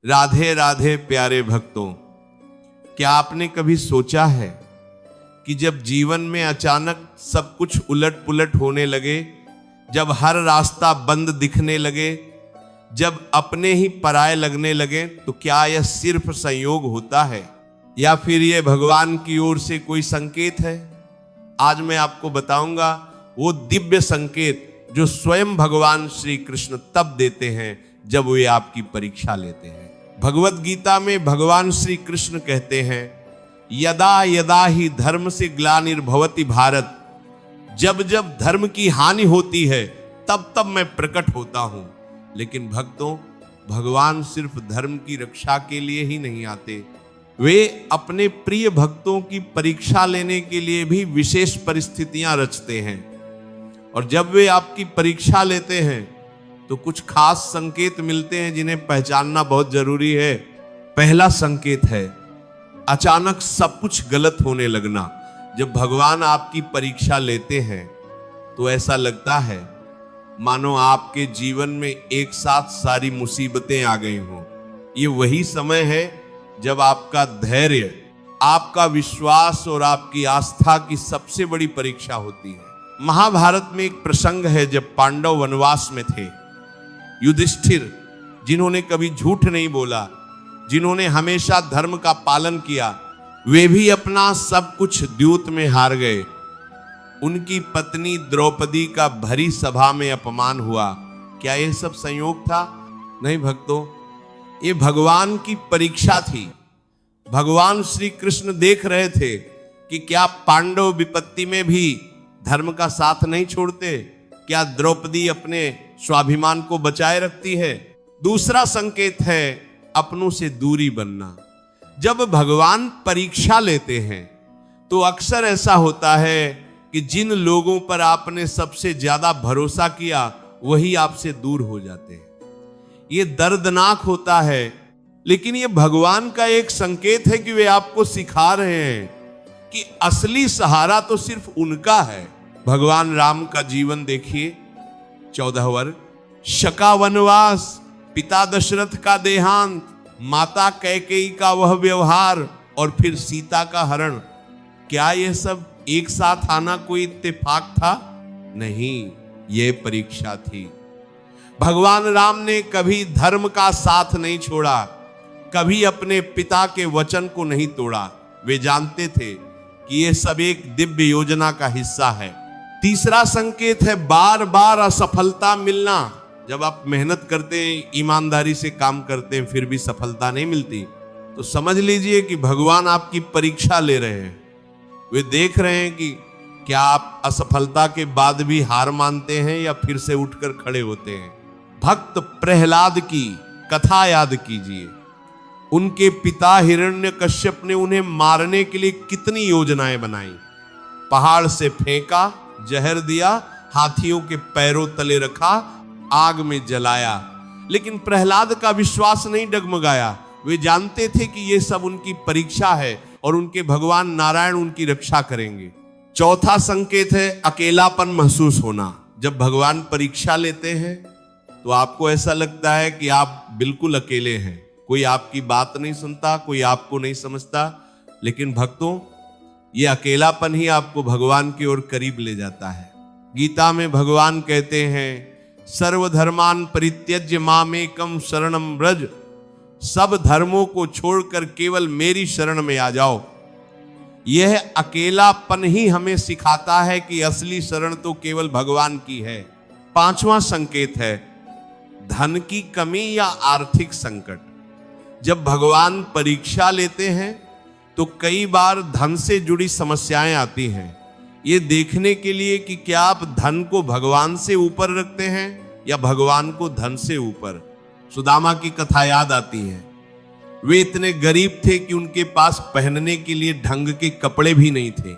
राधे राधे प्यारे भक्तों, क्या आपने कभी सोचा है कि जब जीवन में अचानक सब कुछ उलट पुलट होने लगे, जब हर रास्ता बंद दिखने लगे, जब अपने ही पराये लगने लगे, तो क्या यह सिर्फ संयोग होता है या फिर यह भगवान की ओर से कोई संकेत है? आज मैं आपको बताऊंगा वो दिव्य संकेत जो स्वयं भगवान श्री कृष्ण तब देते हैं जब वे आपकी परीक्षा लेते हैं। भगवत गीता में भगवान श्री कृष्ण कहते हैं, यदा यदा ही धर्म से ग्लानिर्भवति भारत, जब जब धर्म की हानि होती है तब तब मैं प्रकट होता हूं। लेकिन भक्तों, भगवान सिर्फ धर्म की रक्षा के लिए ही नहीं आते, वे अपने प्रिय भक्तों की परीक्षा लेने के लिए भी विशेष परिस्थितियां रचते हैं। और जब वे आपकी परीक्षा लेते हैं तो कुछ खास संकेत मिलते हैं जिन्हें पहचानना बहुत जरूरी है। पहला संकेत है अचानक सब कुछ गलत होने लगना। जब भगवान आपकी परीक्षा लेते हैं तो ऐसा लगता है मानो आपके जीवन में एक साथ सारी मुसीबतें आ गई हों। ये वही समय है जब आपका धैर्य, आपका विश्वास और आपकी आस्था की सबसे बड़ी परीक्षा होती है। महाभारत में एक प्रसंग है जब पांडव वनवास में थे। युधिष्ठिर, जिन्होंने कभी झूठ नहीं बोला, जिन्होंने हमेशा धर्म का पालन किया, वे भी अपना सब कुछ द्यूत में हार गए। उनकी पत्नी द्रौपदी का भरी सभा में अपमान हुआ। क्या यह सब संयोग था? नहीं भक्तों, ये भगवान की परीक्षा थी। भगवान श्री कृष्ण देख रहे थे कि क्या पांडव विपत्ति में भी धर्म का साथ नहीं छोड़ते, क्या द्रौपदी अपने स्वाभिमान को बचाए रखती है। दूसरा संकेत है अपनों से दूरी बनना। जब भगवान परीक्षा लेते हैं तो अक्सर ऐसा होता है कि जिन लोगों पर आपने सबसे ज्यादा भरोसा किया वही आपसे दूर हो जाते हैं। ये दर्दनाक होता है, लेकिन ये भगवान का एक संकेत है कि वे आपको सिखा रहे हैं कि असली सहारा तो सिर्फ उनका है। भगवान राम का जीवन देखिए, 14 वर्ष, शका वनवास, पिता दशरथ का देहांत, माता कैकेयी का वह व्यवहार और फिर सीता का हरण। क्या यह सब एक साथ आना कोई इत्तेफाक था? नहीं, यह परीक्षा थी। भगवान राम ने कभी धर्म का साथ नहीं छोड़ा, कभी अपने पिता के वचन को नहीं तोड़ा। वे जानते थे कि यह सब एक दिव्य योजना का हिस्सा है। तीसरा संकेत है बार बार असफलता मिलना। जब आप मेहनत करते हैं, ईमानदारी से काम करते हैं, फिर भी सफलता नहीं मिलती, तो समझ लीजिए कि भगवान आपकी परीक्षा ले रहे हैं। वे देख रहे हैं कि क्या आप असफलता के बाद भी हार मानते हैं या फिर से उठकर खड़े होते हैं। भक्त प्रहलाद की कथा याद कीजिए। उनके पिता हिरण्यकश्यप ने उन्हें मारने के लिए कितनी योजनाएं बनाई। पहाड़ से फेंका, जहर दिया, हाथियों के पैरों तले रखा, आग में जलाया, लेकिन प्रहलाद का विश्वास नहीं डगमगाया। वे जानते थे कि यह सब उनकी परीक्षा है और उनके भगवान नारायण उनकी रक्षा करेंगे। चौथा संकेत है अकेलापन महसूस होना। जब भगवान परीक्षा लेते हैं तो आपको ऐसा लगता है कि आप बिल्कुल अकेले हैं, कोई आपकी बात नहीं सुनता, कोई आपको नहीं समझता। लेकिन भक्तों, ये अकेलापन ही आपको भगवान की ओर करीब ले जाता है। गीता में भगवान कहते हैं, सर्वधर्मान परित्यज्य मामेकम शरणम व्रज, सब धर्मों को छोड़कर केवल मेरी शरण में आ जाओ। यह अकेलापन ही हमें सिखाता है कि असली शरण तो केवल भगवान की है। पांचवा संकेत है धन की कमी या आर्थिक संकट। जब भगवान परीक्षा लेते हैं तो कई बार धन से जुड़ी समस्याएं आती हैं। ये देखने के लिए कि क्या आप धन को भगवान से ऊपर रखते हैं या भगवान को धन से ऊपर। सुदामा की कथा याद आती है। वे इतने गरीब थे कि उनके पास पहनने के लिए ढंग के कपड़े भी नहीं थे,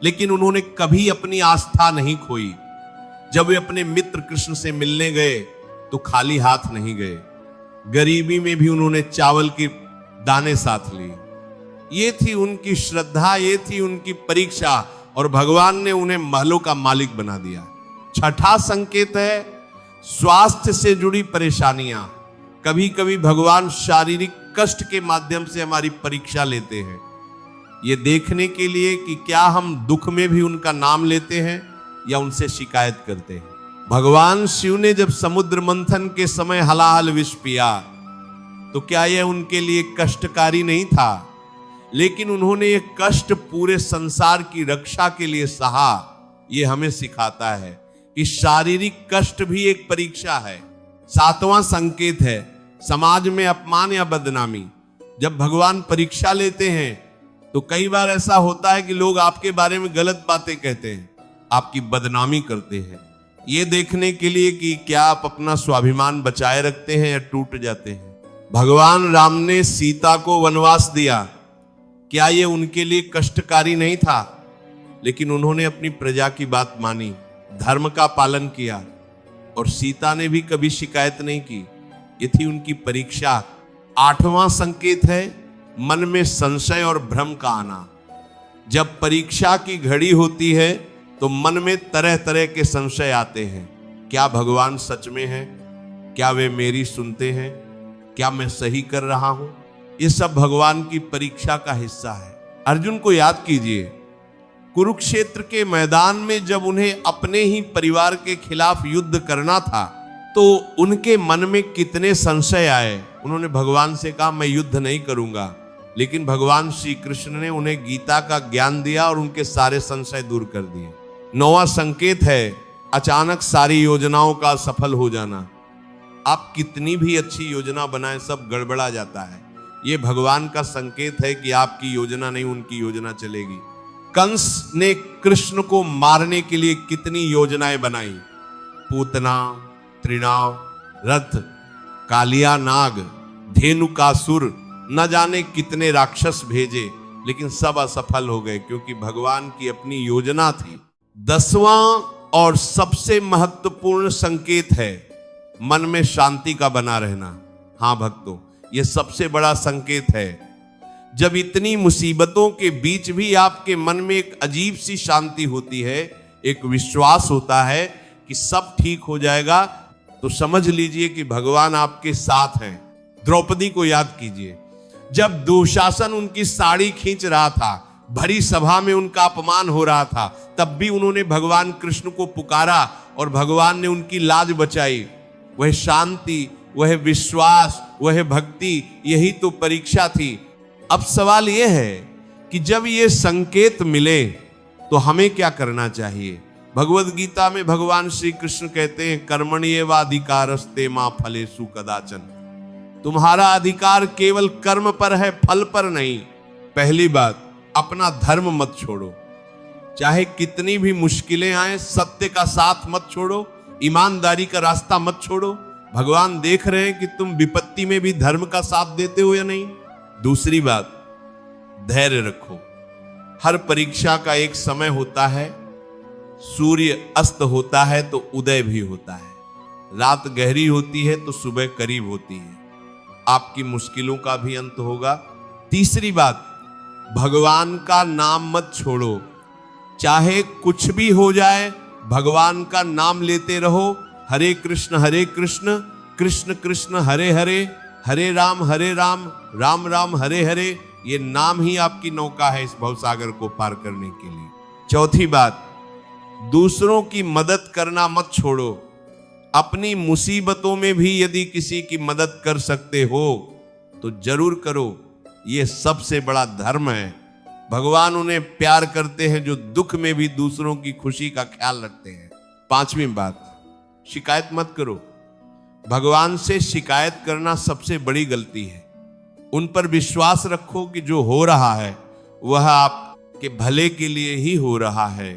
लेकिन उन्होंने कभी अपनी आस्था नहीं खोई। जब वे अपने मित्र कृष्ण से मिलने गए तो खाली हाथ नहीं गए। गरीबी में भी उन्होंने चावल के दाने साथ लिए। ये थी उनकी श्रद्धा, ये थी उनकी परीक्षा, और भगवान ने उन्हें महलों का मालिक बना दिया। छठा संकेत है स्वास्थ्य से जुड़ी परेशानियां। कभी कभी भगवान शारीरिक कष्ट के माध्यम से हमारी परीक्षा लेते हैं, ये देखने के लिए कि क्या हम दुख में भी उनका नाम लेते हैं या उनसे शिकायत करते हैं। भगवान शिव ने जब समुद्र मंथन के समय हलाहल विष पिया तो क्या यह उनके लिए कष्टकारी नहीं था? लेकिन उन्होंने ये कष्ट पूरे संसार की रक्षा के लिए सहा। ये हमें सिखाता है कि शारीरिक कष्ट भी एक परीक्षा है। 7वां संकेत है समाज में अपमान या बदनामी। जब भगवान परीक्षा लेते हैं तो कई बार ऐसा होता है कि लोग आपके बारे में गलत बातें कहते हैं, आपकी बदनामी करते हैं, ये देखने के लिए कि क्या आप अपना स्वाभिमान बचाए रखते हैं या टूट जाते हैं। भगवान राम ने सीता को वनवास दिया, क्या ये उनके लिए कष्टकारी नहीं था? लेकिन उन्होंने अपनी प्रजा की बात मानी, धर्म का पालन किया और सीता ने भी कभी शिकायत नहीं की। ये थी उनकी परीक्षा। 8वां संकेत है मन में संशय और भ्रम का आना। जब परीक्षा की घड़ी होती है तो मन में तरह तरह के संशय आते हैं। क्या भगवान सच में हैं? क्या वे मेरी सुनते हैं? क्या मैं सही कर रहा हूं? ये सब भगवान की परीक्षा का हिस्सा है। अर्जुन को याद कीजिए, कुरुक्षेत्र के मैदान में जब उन्हें अपने ही परिवार के खिलाफ युद्ध करना था तो उनके मन में कितने संशय आए। उन्होंने भगवान से कहा मैं युद्ध नहीं करूंगा, लेकिन भगवान श्री कृष्ण ने उन्हें गीता का ज्ञान दिया और उनके सारे संशय दूर कर दिए। 9वां संकेत है अचानक सारी योजनाओं का सफल हो जाना। आप कितनी भी अच्छी योजना बनाएं, सब गड़बड़ा जाता है। ये भगवान का संकेत है कि आपकी योजना नहीं, उनकी योजना चलेगी। कंस ने कृष्ण को मारने के लिए कितनी योजनाएं बनाई, पूतना, त्रिनाव, रथ, कालिया नाग, धेनुकासुर, न जाने कितने राक्षस भेजे, लेकिन सब असफल हो गए क्योंकि भगवान की अपनी योजना थी। 10वां और सबसे महत्वपूर्ण संकेत है मन में शांति का बना रहना। हाँ भक्तों, यह सबसे बड़ा संकेत है। जब इतनी मुसीबतों के बीच भी आपके मन में एक अजीब सी शांति होती है, एक विश्वास होता है कि सब ठीक हो जाएगा, तो समझ लीजिए कि भगवान आपके साथ हैं। द्रौपदी को याद कीजिए, जब दुशासन उनकी साड़ी खींच रहा था, भरी सभा में उनका अपमान हो रहा था, तब भी उन्होंने भगवान कृष्ण को पुकारा और भगवान ने उनकी लाज बचाई। वह शांति, वह विश्वास, वह भक्ति, यही तो परीक्षा थी। अब सवाल यह है कि जब ये संकेत मिले तो हमें क्या करना चाहिए। भगवद गीता में भगवान श्री कृष्ण कहते हैं कर्मण्येवाधिकारस्ते मा फलेषु कदाचन। तुम्हारा अधिकार केवल कर्म पर है, फल पर नहीं। पहली बात, अपना धर्म मत छोड़ो, चाहे कितनी भी मुश्किलें आए, सत्य का साथ मत छोड़ो, ईमानदारी का रास्ता मत छोड़ो। भगवान देख रहे हैं कि तुम विपत्ति में भी धर्म का साथ देते हो या नहीं। दूसरी बात, धैर्य रखो। हर परीक्षा का एक समय होता है, सूर्य अस्त होता है तो उदय भी होता है, रात गहरी होती है तो सुबह करीब होती है। आपकी मुश्किलों का भी अंत होगा। तीसरी बात, भगवान का नाम मत छोड़ो, चाहे कुछ भी हो जाए भगवान का नाम लेते रहो। हरे कृष्ण कृष्ण कृष्ण हरे हरे, हरे राम राम राम हरे हरे। ये नाम ही आपकी नौका है इस भवसागर को पार करने के लिए। चौथी बात, दूसरों की मदद करना मत छोड़ो। अपनी मुसीबतों में भी यदि किसी की मदद कर सकते हो तो जरूर करो, ये सबसे बड़ा धर्म है। भगवान उन्हें प्यार करते हैं जो दुख में भी दूसरों की खुशी का ख्याल रखते हैं। 5वीं बात, शिकायत मत करो। भगवान से शिकायत करना सबसे बड़ी गलती है। उन पर विश्वास रखो कि जो हो रहा है वह आपके भले के लिए ही हो रहा है।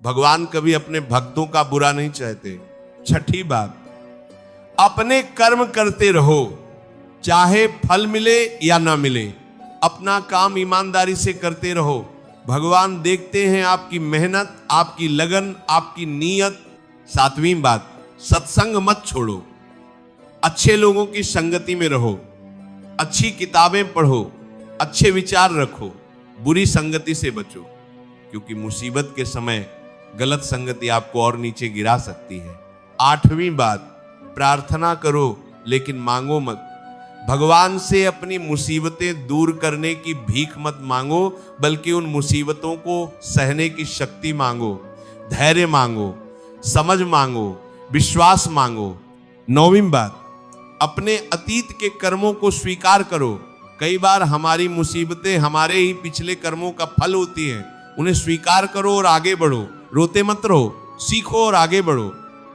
भगवान कभी अपने भक्तों का बुरा नहीं चाहते। 6ठी बात, अपने कर्म करते रहो, चाहे फल मिले या ना मिले, अपना काम ईमानदारी से करते रहो। भगवान देखते हैं आपकी मेहनत, आपकी लगन, आपकी नीयत। 7वीं बात, सत्संग मत छोड़ो, अच्छे लोगों की संगति में रहो, अच्छी किताबें पढ़ो, अच्छे विचार रखो, बुरी संगति से बचो, क्योंकि मुसीबत के समय गलत संगति आपको और नीचे गिरा सकती है। 8वीं बात, प्रार्थना करो लेकिन मांगो मत। भगवान से अपनी मुसीबतें दूर करने की भीख मत मांगो, बल्कि उन मुसीबतों को सहने की शक्ति मांगो, धैर्य मांगो, समझ मांगो, विश्वास मांगो। 9वीं बात, अपने अतीत के कर्मों को स्वीकार करो। कई बार हमारी मुसीबतें हमारे ही पिछले कर्मों का फल होती हैं। उन्हें स्वीकार करो और आगे बढ़ो, रोते मत रहो, सीखो और आगे बढ़ो।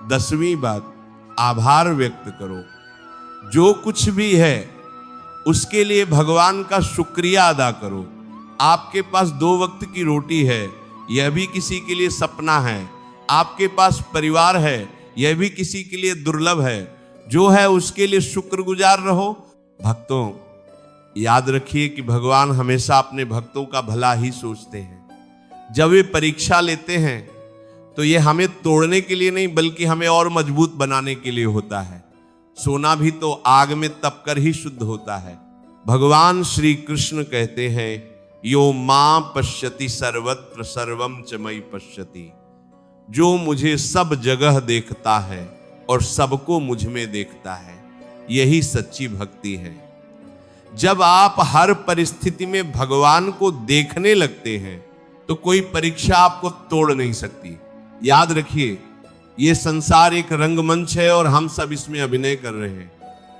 10वीं बात, आभार व्यक्त करो। जो कुछ भी है उसके लिए भगवान का शुक्रिया अदा करो। आपके पास 2 वक्त की रोटी है, यह भी किसी के लिए सपना है। आपके पास परिवार है, यह भी किसी के लिए दुर्लभ है। जो है उसके लिए शुक्रगुजार रहो। भक्तों, याद रखिए कि भगवान हमेशा अपने भक्तों का भला ही सोचते हैं। जब वे परीक्षा लेते हैं तो ये हमें तोड़ने के लिए नहीं, बल्कि हमें और मजबूत बनाने के लिए होता है। सोना भी तो आग में तपकर ही शुद्ध होता है। भगवान श्री कृष्ण कहते हैं, यो मां पश्यति सर्वत्र सर्वम च मयि पश्यति। जो मुझे सब जगह देखता है और सबको मुझ में देखता है, यही सच्ची भक्ति है। जब आप हर परिस्थिति में भगवान को देखने लगते हैं तो कोई परीक्षा आपको तोड़ नहीं सकती। याद रखिए, ये संसार एक रंगमंच है और हम सब इसमें अभिनय कर रहे हैं।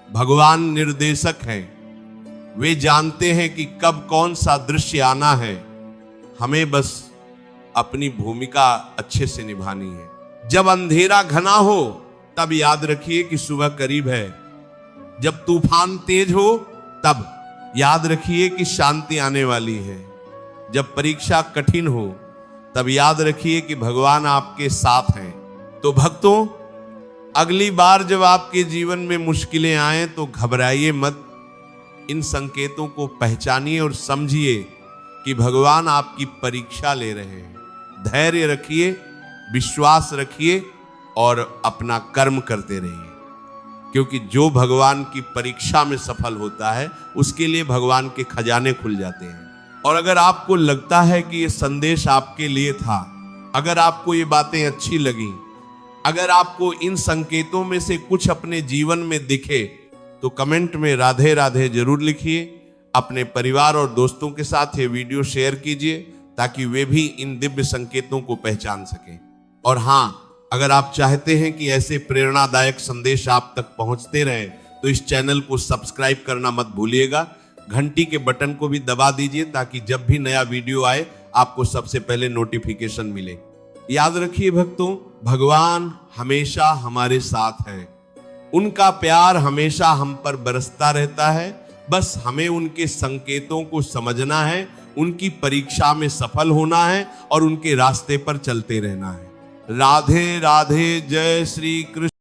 भगवान निर्देशक हैं, वे जानते हैं कि कब कौन सा दृश्य आना है। हमें बस अपनी भूमिका अच्छे से निभानी है। जब अंधेरा घना हो तब याद रखिए कि सुबह करीब है। जब तूफान तेज हो तब याद रखिए कि शांति आने वाली है। जब परीक्षा कठिन हो तब याद रखिए कि भगवान आपके साथ हैं। तो भक्तों, अगली बार जब आपके जीवन में मुश्किलें आए तो घबराइए मत। इन संकेतों को पहचानिए और समझिए कि भगवान आपकी परीक्षा ले रहे हैं। धैर्य रखिए, विश्वास रखिए और अपना कर्म करते रहिए, क्योंकि जो भगवान की परीक्षा में सफल होता है उसके लिए भगवान के खजाने खुल जाते हैं। और अगर आपको लगता है कि ये संदेश आपके लिए था, अगर आपको ये बातें अच्छी लगी, अगर आपको इन संकेतों में से कुछ अपने जीवन में दिखे, तो कमेंट में राधे राधे जरूर लिखिए। अपने परिवार और दोस्तों के साथ ये वीडियो शेयर कीजिए ताकि वे भी इन दिव्य संकेतों को पहचान सकें। और हाँ, अगर आप चाहते हैं कि ऐसे प्रेरणादायक संदेश आप तक पहुंचते रहें तो इस चैनल को सब्सक्राइब करना मत भूलिएगा। घंटी के बटन को भी दबा दीजिए ताकि जब भी नया वीडियो आए आपको सबसे पहले नोटिफिकेशन मिले। याद रखिए भक्तों, भगवान हमेशा हमारे साथ है। उनका प्यार हमेशा हम पर बरसता रहता है। बस हमें उनके संकेतों को समझना है, उनकी परीक्षा में सफल होना है और उनके रास्ते पर चलते रहना है। राधे राधे, जय श्री कृष्ण।